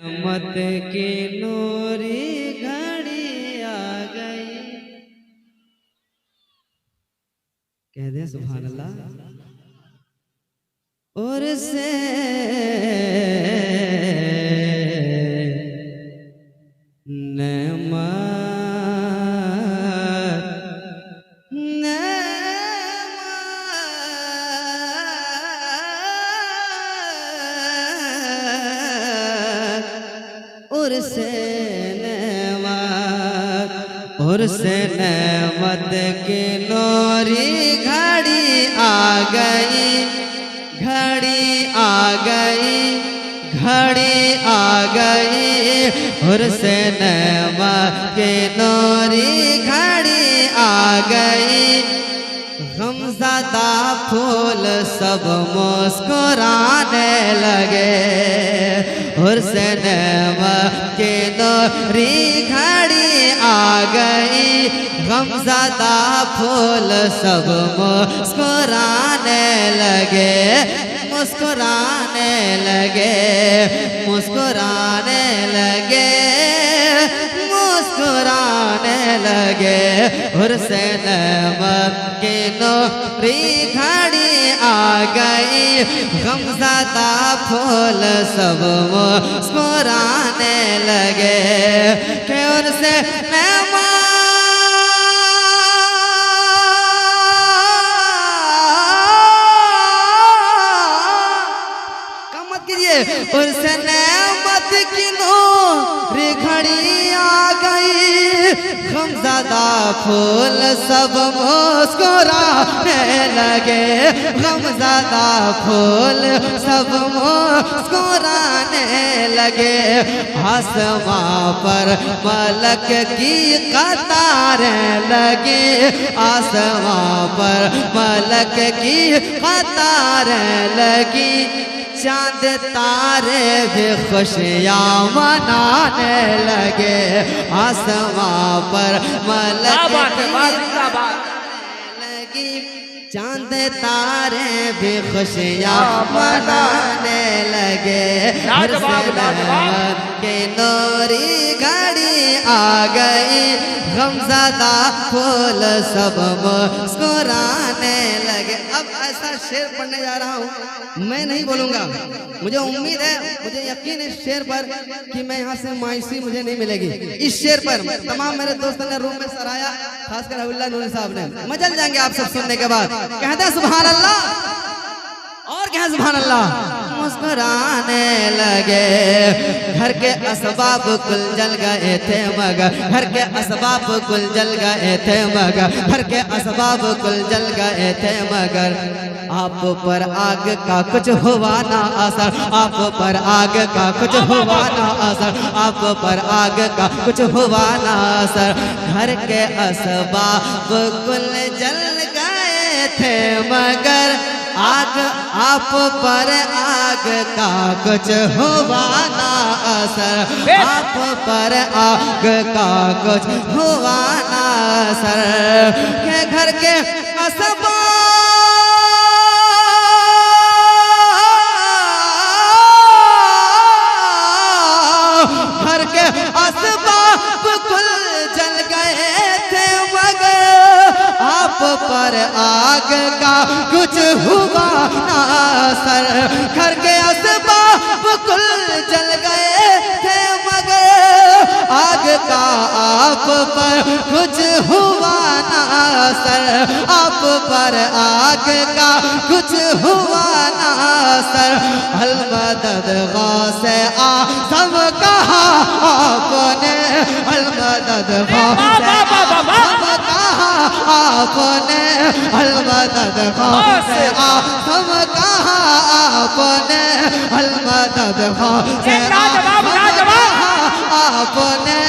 मत की नूरी घड़ी आ गई। कह दे सुभान अल्लाह। और से और से नेमत की नूरी घड़ी आ गई, घड़ी आ गई, घड़ी आ गई। और से नेमत की नूरी घड़ी आ गई। गमज़दा फूल सब मुस्कुराने लगे। और से नेमत की नूरी घड़ी आ गई। गमज़दा फूल सब मुस्कुराने लगे, मुस्कुराने लगे, मुस्कुराने लगे, मुस्कुराने लगे। और से नेमत की नूरी घड़ी आ गई। गमज़दा फूल सब मुस्कुराने लगे। कि और से और से नेमत की नूरी घड़ी आ गई। गमज़दा फूल सब मुस्कुराने लगे। गमज़दा फूल सब मुस्कुराने लगे। आसमां पर मलक की कतारें लगी। आसमां पर मलक की कतारें लगी। चांद तारे भी खुशियाँ मनाने लगे। आसमां पर मलक लगी। चांद तारे भी खुशियाँ मनाने लगे। के नूरी घड़ी आ गई। गमज़दा फूल सब मुस्कुराने लगे। अब ऐसा शेर पढ़ने जा रहा हूँ, मैं नहीं बोलूँगा। मुझे उम्मीद है, मुझे यकीन है इस शेर पर कि मैं यहाँ से मायूसी मुझे नहीं मिलेगी। इस शेर पर तमाम मेरे दोस्तों ने रूम में सराया, खासकर अब्दुल्ला नूरी साहब ने। मचल जाएंगे आप सब सुनने के बाद। कहते हैं सुभान अल्लाह। और क्या सुभान अल्लाह। मुस्कुराने लगे। घर के असबाब कुल जल गए थे मगर, घर के असबाब कुल जल गए थे मगर, घर के असबाब कुल जल गए थे मगर आप पर आग का कुछ हुआ ना असर। आप पर आग का कुछ हुआ ना असर। आप पर आग का कुछ हुआ ना असर। घर के असबाब कुल जल गए थे मगर आग आप पर आग का कुछ हुआ ना असर। आप पर आग का कुछ हुआ ना असर। के घर के असबाब घर के असबाब कुल जल गए थे मगर आप पर आग का कुछ हुआ ना असर। घर के असबाब कुल जल गए थे मगर आग का आप पर कुछ हुआ ना असर। आप पर आग का कुछ हुआ ना असर। अलमदद गौसे आज़म कहा आपने। अलमदद गौसे आज़म कहा आपने। अलमदद गौसे आज़म कहा आपने। अलमदद गौसे आज़म कहा आपने।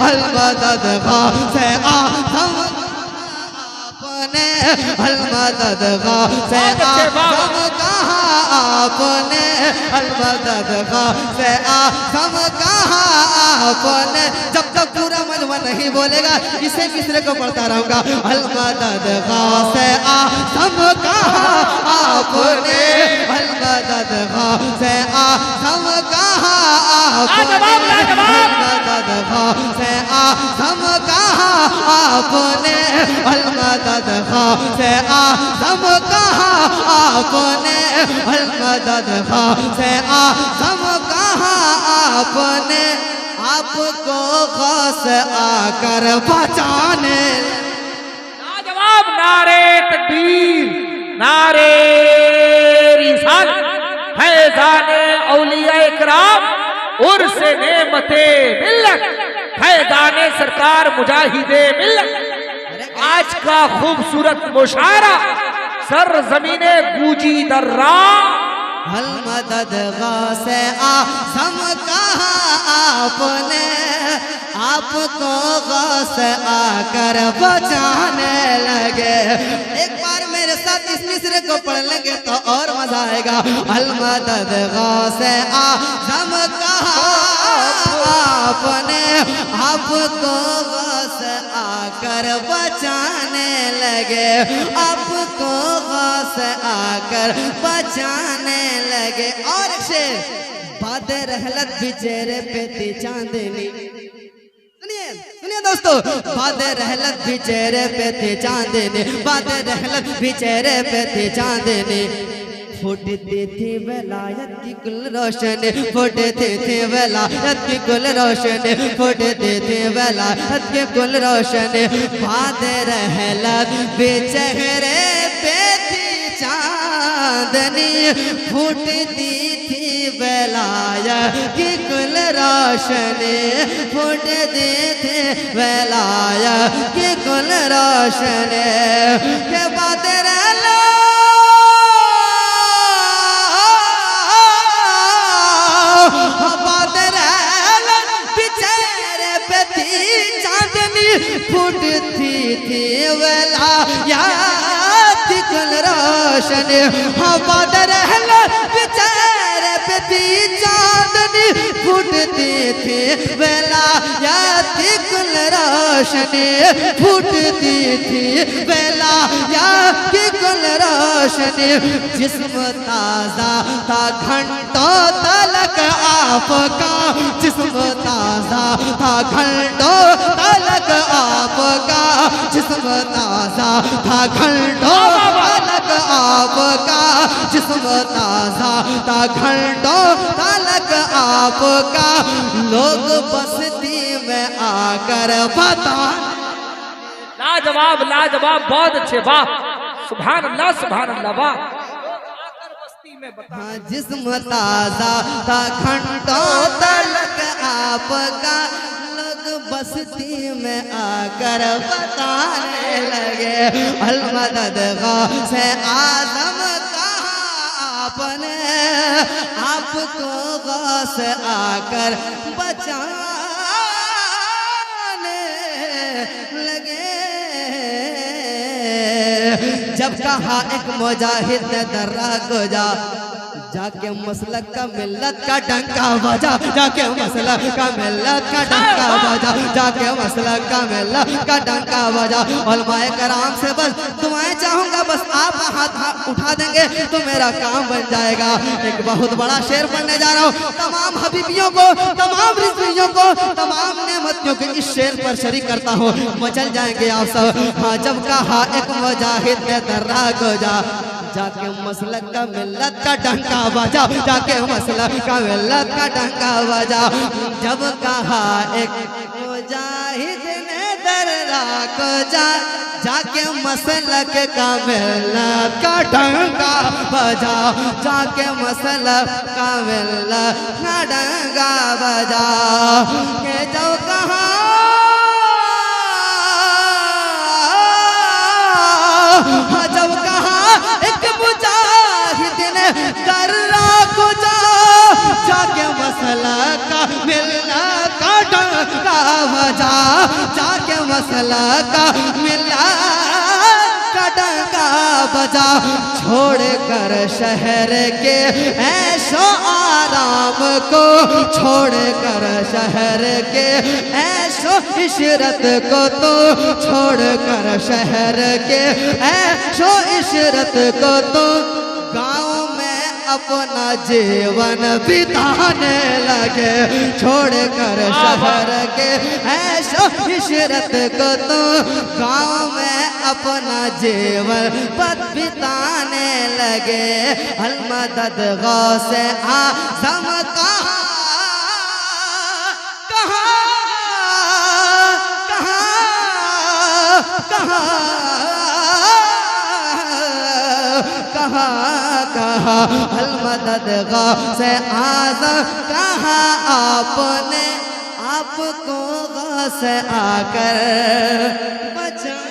अलमदद गौसे आज़म आपने। अलमदद गौसे आज़म कहा आपने। अलमदद गौसे आज़म कहा आपने। जब तक पूरा मजमा नहीं बोलेगा इसे किसरे को पढ़ता रहूंगा। अलमदद गौसे आज़म कहा आपने। अलमदद गौसे आज़म कहा आपने मदद से आजम कहा आपने मदद से आजम कहा आपने मदद से आजम कहा आपने आपको गौस आकर बचाने। जवाब नारे तकबीर नारे रिसालत फैज़ाने औलिया इकराम उर्से नेमते मिल्लत फैज़ाने सरकार मुजाहिदे मिल्लत। आज का खूबसूरत मुशायरा सर ज़मीने गूंजी दर्रा मदद से आजम कहा आपने आपको गौस आकर बचाने लगे। एक बार मेरे साथ इस मिस्र को पढ़ लेंगे तो और मजा आएगा। मदद से आजम कहा आपने आपको गौस आकर बचाने लगे आपको गौस आकर बचाने लगे। और एक शेर बाद रहलत बिचेरे पे थी चांदनी। सुनिए सुनिए दोस्तों, बाद रहलत बिचेरे पे थी चांदनी बाद रहलत बिचेरे पे थी चांदनी फूटती थी वलायत की कुल रोशनी फूटती थी वलायत की कुल रोशनी फूटती थी वलायत की कुल रोशनी बाद रहलत बेचेहरे पे थी चांदनी फूटती थी वलायत की कुल रोशनी फूटती थी वलायत की कुल रोशनी के बाद रहलत फूटती थी वलायत की कुल रोशनी बाद रहलत बेचारे पे थी चांदनी फूटती थी वलायत की कुल रोशनी फूटती थी वलायत की कुल रोशनी। जिस्म ताज़ा था घंटों तलक आपका जिस्म ताज़ा था घंटों तलक आपका जिस्म ताज़ा था घंटों तलक आपका जिस्म ताज़ा था घंटों तलक आपका लोग बस्ती में आकर बता। लाजवाब लाजवाब बहुत अच्छे वाह सुभान अल्लाह वाह। हाँ जिस्म ताज़ा था घंटों तलक आपका लोग बस्ती में आकर बताने लगे। मदद से आजम कहा आपने आपको गौस आकर बचाने लगे। जब कहा एक मुजाहिद ने दर्रा को जाके मसलक का मिल्लत का डंका बजा जाके मसलक का मिल्लत का डंका बजा जाके मसलक का मिल्लत का डंका बजा। उलमाए कराम से बस दुआएं चाहूंगा बस आप हाथ उठा देंगे तो मेरा काम बन जाएगा। एक बहुत बड़ा शेर पढ़ने जा रहा हूँ। तमाम हबीबियों को तमाम रिजवियों को तमाम नेमतियों के इस शेर पर शरीक करता हूँ मचल जाएंगे आप सब। हाँ जब कहा एक मुजाहिद ने दर्रा को जाके मसलक का मिल्लत का डंका बजा जाके मसलक का मिल्लत का डंका बजा। जब कहा एक मुजाहिद ने दर्रा को जाके मसलक का मिल्लत का डंका बजा जाके मसलक का मिल्लत का डंका बजा। के जब कहा जब कहा एक मुजाहिद ने दर्रा को जाके मसला का मिलना का डंका बजा जाके मसला का मिलना का डंका बजा। छोड़ कर शहर के ऐशो आराम को छोड़ कर शहर के ऐशो इशरत को तो छोड़ कर शहर के ऐशो इशरत को तो गाँव में अपना जीवन बिताने लगे, छोड़कर शहर के ऐशो इशरत को तो गाँव में अपना जीवन बिताने लगे। अलमदद गौसे आज़म कहाँ कहाँ अलमदद गौसे आज़म कहाँ आपने आपको गौसे आकर बचा